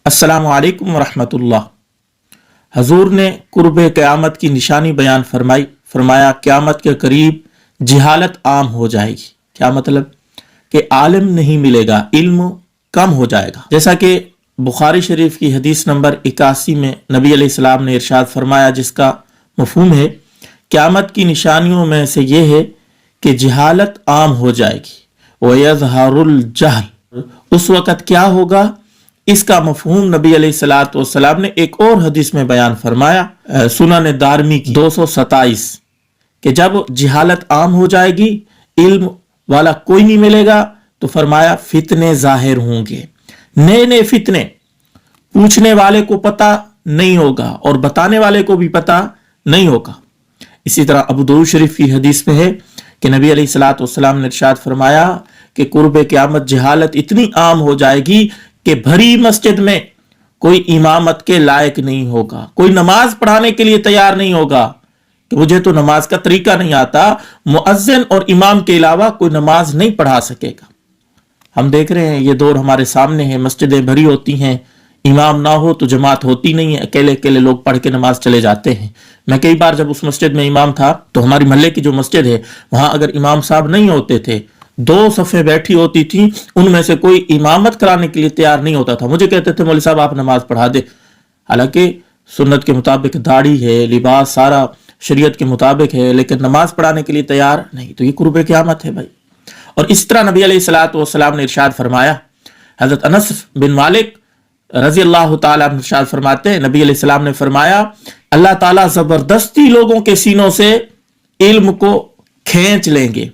अस्सलामु अलैकुम वरहमतुल्लाह। हजूर ने कुर्ब क़यामत की निशानी बयान फरमाया क़यामत के करीब जिहालत आम हो जाएगी। क्या मतलब कि आलिम नहीं मिलेगा, इल्म कम हो जाएगा। जैसा कि बुखारी शरीफ की हदीस नंबर 81 में नबी अलैहिस्सलाम ने इरशाद फरमाया, जिसका मफहूम है क़यामत की निशानियों में से यह है कि जिहालत आम हो जाएगी। वयज़हरुल जहल, उस वक़्त क्या होगा, इसका मफहूम नबी अलैहिस्सलातु वस्सलाम ने एक और हदीस में बयान फरमाया, सुनन दारमी की 227, कि जब जिहालत आम हो जाएगी, इल्म वाला कोई नहीं मिलेगा, तो फरमाया फितने जाहिर होंगे, नए नए फितने, पूछने वाले को पता नहीं होगा और बताने वाले को भी पता नहीं होगा। इसी तरह अबू दाऊद शरीफ की हदीस में है कि नबी अलैहिस्सलातु वस्सलाम ने इरशाद फरमाया कि कुर्ब क़यामत जिहालत इतनी आम हो जाएगी कि भरी मस्जिद में कोई इमामत के लायक नहीं होगा, कोई नमाज पढ़ाने के लिए तैयार नहीं होगा कि मुझे तो नमाज का तरीका नहीं आता, मुअज्जिन और इमाम के अलावा कोई नमाज नहीं पढ़ा सकेगा। हम देख रहे हैं ये दौर हमारे सामने है, मस्जिदें भरी होती हैं, इमाम ना हो तो जमात होती नहीं है, अकेले अकेले लोग पढ़ के नमाज चले जाते हैं। मैं कई बार जब उस मस्जिद में इमाम था तो हमारी मोहल्ले की जो मस्जिद है वहां अगर इमाम साहब नहीं होते थे, 2 सफ़े बैठी होती थी, उनमें से कोई इमामत कराने के लिए तैयार नहीं होता था। मुझे कहते थे मौलवी साहब आप नमाज पढ़ा दे, हालांकि सुन्नत के मुताबिक दाढ़ी है, लिबास सारा शरीयत के मुताबिक है, लेकिन नमाज पढ़ाने के लिए तैयार नहीं। तो ये कुर्ब क़यामत है भाई। और इस तरह नबी अलैहिस्सलातु वस्सलाम ने इरशाद फरमाया, हजरत अनस बिन मालिक रजी अल्लाह ताला अन्हु इरशाद फरमाते हैं, नबी अलैहिस्सलाम ने फरमाया अल्लाह ताला जबरदस्ती लोगों के सीनों से इल्म को खींच लेंगे,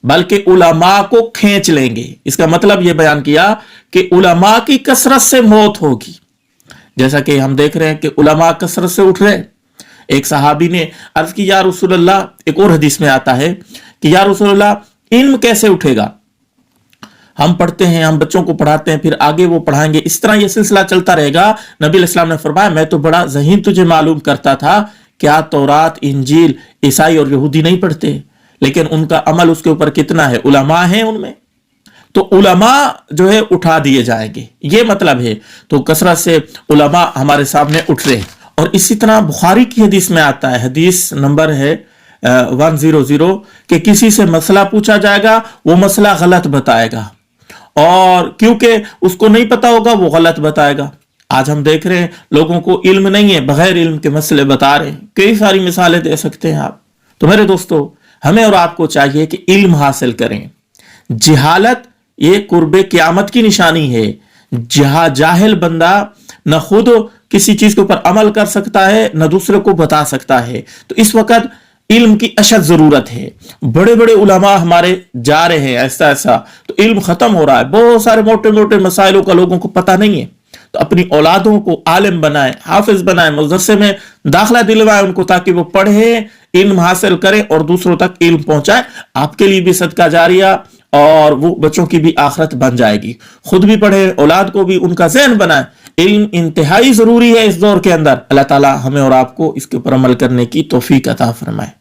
बल्कि उलमा को खींच लेंगे। इसका मतलब यह बयान किया कि उलमा की कसरत से मौत होगी। जैसा कि हम देख रहे हैं कि उलमा कसरत से उठ रहे। एक सहाबी ने अर्ज की, या रसूलल्लाह, एक और हदीस में आता है कि या रसूलल्लाह इल्म कैसे उठेगा, हम पढ़ते हैं, हम बच्चों को पढ़ाते हैं, फिर आगे वो पढ़ाएंगे, इस तरह ये सिलसिला चलता रहेगा। नबी अलैहिस्सलाम ने फरमाया मैं तो बड़ा ज़हीन तुझे मालूम करता था, क्या तौरात, इंजील ईसाई और यहूदी नहीं पढ़ते, लेकिन उनका अमल उसके ऊपर कितना है, उलमा है उनमें, तो उलमा जो है उठा दिए जाएंगे, ये मतलब है। तो कसरत से उलमा हमारे सामने उठ रहे हैं। और इसी तरह बुखारी की हदीस में आता है, हदीस नंबर है 100, कि किसी से मसला पूछा जाएगा, वो मसला गलत बताएगा, और क्योंकि उसको नहीं पता होगा वो गलत बताएगा। आज हम देख रहे हैं लोगों को इल्म नहीं है, बगैर इल्म के मसले बता रहे हैं। कई सारी मिसालें दे सकते हैं आप। तो मेरे दोस्तों, हमें और आपको चाहिए कि इल्म हासिल करें। जिहालत ये कुर्बे क़यामत की निशानी है। जाहिल बंदा न खुद किसी चीज के ऊपर अमल कर सकता है, न दूसरे को बता सकता है। तो इस वक्त इल्म की अशद जरूरत है। बड़े बड़े उलमा हमारे जा रहे हैं ऐसा ऐसा, तो इल्म खत्म हो रहा है। बहुत सारे मोटे मोटे मसाइलों का लोगों को पता नहीं है। तो अपनी औलादों को आलिम बनाए, हाफिज बनाए, मदरसे में दाखिला दिलवाए उनको, ताकि वो पढ़े, इल्म हासिल करें और दूसरों तक इल्म पहुंचाए। आपके लिए भी सदका जारिया और वो बच्चों की भी आखिरत बन जाएगी। खुद भी पढ़े, औलाद को भी उनका ज़हन बनाए। इल्म इंतहाई जरूरी है इस दौर के अंदर। अल्लाह ताला हमें और आपको इसके ऊपर अमल करने की तौफीक अता फरमाए।